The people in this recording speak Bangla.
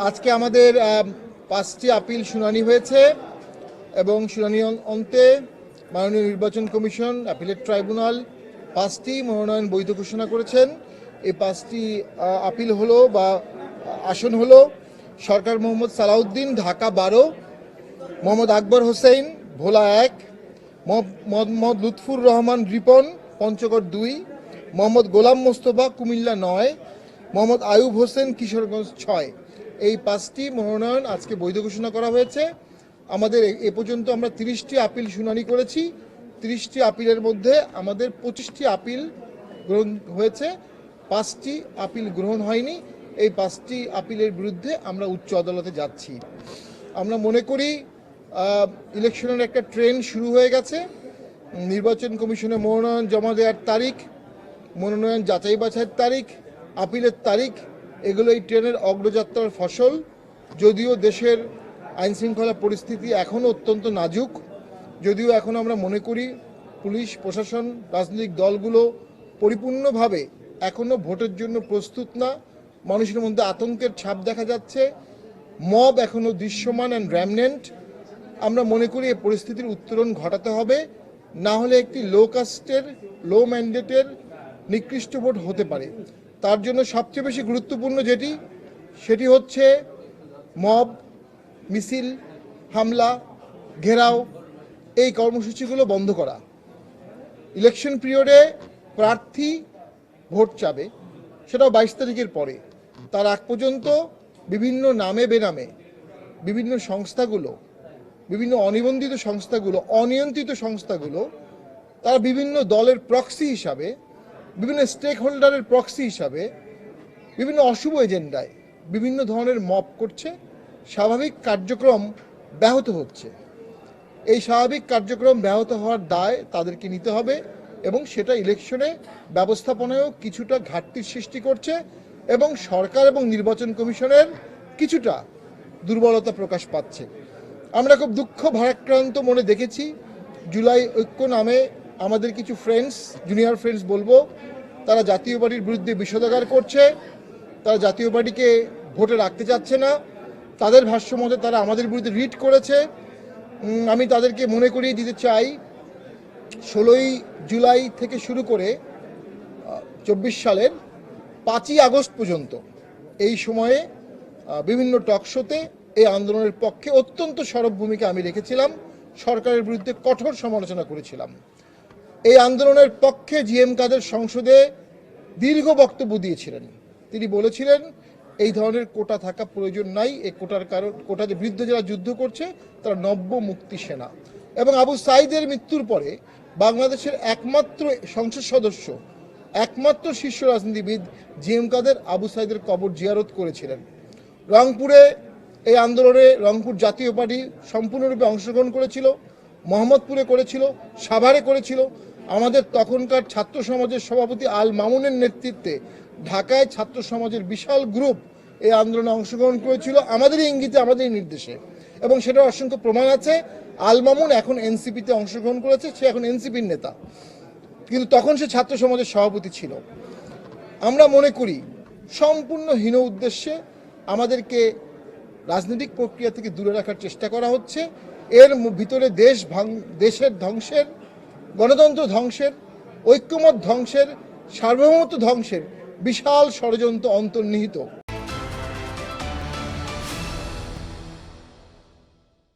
আজকে আমাদের 5টি আপিল শুনানি হয়েছে এবং শুনানি অন্তে মাননীয় নির্বাচন কমিশন আপিলেট ট্রাইব্যুনাল 5টি মনোনয়ন বৈধ ঘোষণা করেছেন। এই 5টি আপিল হলো বা আসন হলো সরকার মোহাম্মদ সালাউদ্দিন ঢাকা 12, মোহাম্মদ আকবর হোসেন ভোলা 1, মোহাম্মদ লুৎফুর রহমান রিপন পঞ্চগড় 2, মোহাম্মদ গোলাম মোস্তফা কুমিল্লা 9, মোহাম্মদ আয়ুব হোসেন কিশোরগঞ্জ 6। এই 5টি মনোনয়ন আজকে বৈধ ঘোষণা করা হয়েছে। আমাদের এ পর্যন্ত আমরা 30টি আপিল শুনানি করেছি। 30টি আপিলের মধ্যে আমাদের 25টি আপিল গ্রহণ হয়েছে, 5টি আপিল গ্রহণ হয়নি। এই 5টি আপিলের বিরুদ্ধে আমরা উচ্চ আদালতে যাচ্ছি। আমরা মনে করি ইলেকশনের একটা ট্রেন্ড শুরু হয়ে গেছে। নির্বাচন কমিশনে মনোনয়ন জমা দেওয়ার তারিখ, মনোনয়ন যাচাই বাছাইয়ের তারিখ, আপিলের তারিখ, এগুলো এই ট্রেনের অগ্রযাত্রার ফসল। যদিও দেশের আইনশৃঙ্খলা পরিস্থিতি এখনও অত্যন্ত নাজুক, যদিও এখন আমরা মনে করি পুলিশ প্রশাসন রাজনৈতিক দলগুলো পরিপূর্ণভাবে এখনও ভোটের জন্য প্রস্তুত না। মানুষের মধ্যে আতঙ্কের ছাপ দেখা যাচ্ছে, মব এখনও দৃশ্যমান অ্যান্ড র্যামনেন্ট। আমরা মনে করি এই পরিস্থিতির উত্তরণ ঘটাতে হবে, না হলে একটি লো কাস্টের লো ম্যান্ডেটের নিকৃষ্ট ভোট হতে পারে। তার জন্য সবচেয়ে বেশি গুরুত্বপূর্ণ সেটি হচ্ছে মব, মিছিল, হামলা, ঘেরাও, এই কর্মসূচিগুলো বন্ধ করা। ইলেকশন পিরিয়ডে প্রার্থী ভোট চাবে, সেটাও 22 তারিখের পরে। তার আগ পর্যন্ত বিভিন্ন নামে বেনামে বিভিন্ন সংস্থাগুলো, বিভিন্ন অনিবন্ধিত সংস্থাগুলো, অনিয়ন্ত্রিত সংস্থাগুলো, তারা বিভিন্ন দলের প্রক্সি হিসাবে, বিভিন্ন স্টেক হোল্ডারের প্রক্সি হিসাবে, বিভিন্ন অশুভ এজেন্ডায় বিভিন্ন ধরনের মব করছে। স্বাভাবিক কার্যক্রম ব্যাহত হচ্ছে। এই স্বাভাবিক কার্যক্রম ব্যাহত হওয়ার দায় তাদেরকে নিতে হবে এবং সেটা ইলেকশনে ব্যবস্থাপনায়ও কিছুটা ঘাটতির সৃষ্টি করছে এবং সরকার এবং নির্বাচন কমিশনের কিছুটা দুর্বলতা প্রকাশ পাচ্ছে। আমরা খুব দুঃখ ভারাক্রান্ত মনে দেখেছি জুলাই ঐক্য নামে আমাদের কিছু ফ্রেন্ডস, জুনিয়র ফ্রেন্ডস বলবো, তারা জাতীয় পার্টির বিরুদ্ধে বিষোদ্গার করছে। তারা জাতীয় পার্টিকে ভোটে রাখতে চাচ্ছে না। তাদের ভাষ্য মতে তারা আমাদের বিরুদ্ধে রিট করেছে। আমি তাদেরকে মনে করিয়ে দিতে চাই, 16ই জুলাই থেকে শুরু করে 24 সালের 5ই আগস্ট পর্যন্ত এই সময়ে বিভিন্ন টকশোতে এই আন্দোলনের পক্ষে অত্যন্ত সরব ভূমিকা আমি রেখেছিলাম, সরকারের বিরুদ্ধে কঠোর সমালোচনা করেছিলাম। এই আন্দোলনের পক্ষে জিএম কাদের সংসদে দীর্ঘ বক্তব্য দিয়েছিলেন। তিনি বলেছিলেন এই ধরনের কোটা থাকা প্রয়োজন নাই, এই কোটার বিরুদ্ধে যারা যুদ্ধ করছে তারা নব্য মুক্তি সেনা। এবং আবু সাইদের মৃত্যুর পরে বাংলাদেশের একমাত্র সংসদ সদস্য, একমাত্র শীর্ষ রাজনীতিবিদ জিএম কাদের আবু সাইদের কবর জিয়ারত করেছিলেন। রংপুরে এই আন্দোলনে রংপুর জাতীয় পার্টি সম্পূর্ণরূপে অংশগ্রহণ করেছিল, মোহাম্মদপুরে করেছিল, সাভারে করেছিল। আমাদের তখনকার ছাত্র সমাজের সভাপতি আল মামুনের নেতৃত্বে ঢাকায় ছাত্র সমাজের বিশাল গ্রুপ এই আন্দোলনে অংশগ্রহণ করেছিল আমাদেরই ইঙ্গিতে, আমাদেরই নির্দেশে, এবং সেটার অসংখ্য প্রমাণ আছে। আল মামুন এখন এনসিপিতে অংশগ্রহণ করেছে, সে এখন এনসিপির নেতা, কিন্তু তখন সে ছাত্র সমাজের সভাপতি ছিল। আমরা মনে করি সম্পূর্ণ হীন উদ্দেশ্যে আমাদেরকে রাজনৈতিক প্রক্রিয়া থেকে দূরে রাখার চেষ্টা করা হচ্ছে। এর ভিতরে দেশের ধ্বংসের, গণতন্ত্র ধ্বংসের, ঐক্যমত ধ্বংসের, সার্বভৌমত্ব ধ্বংসের বিশাল ষড়যন্ত্র অন্তর্নিহিত।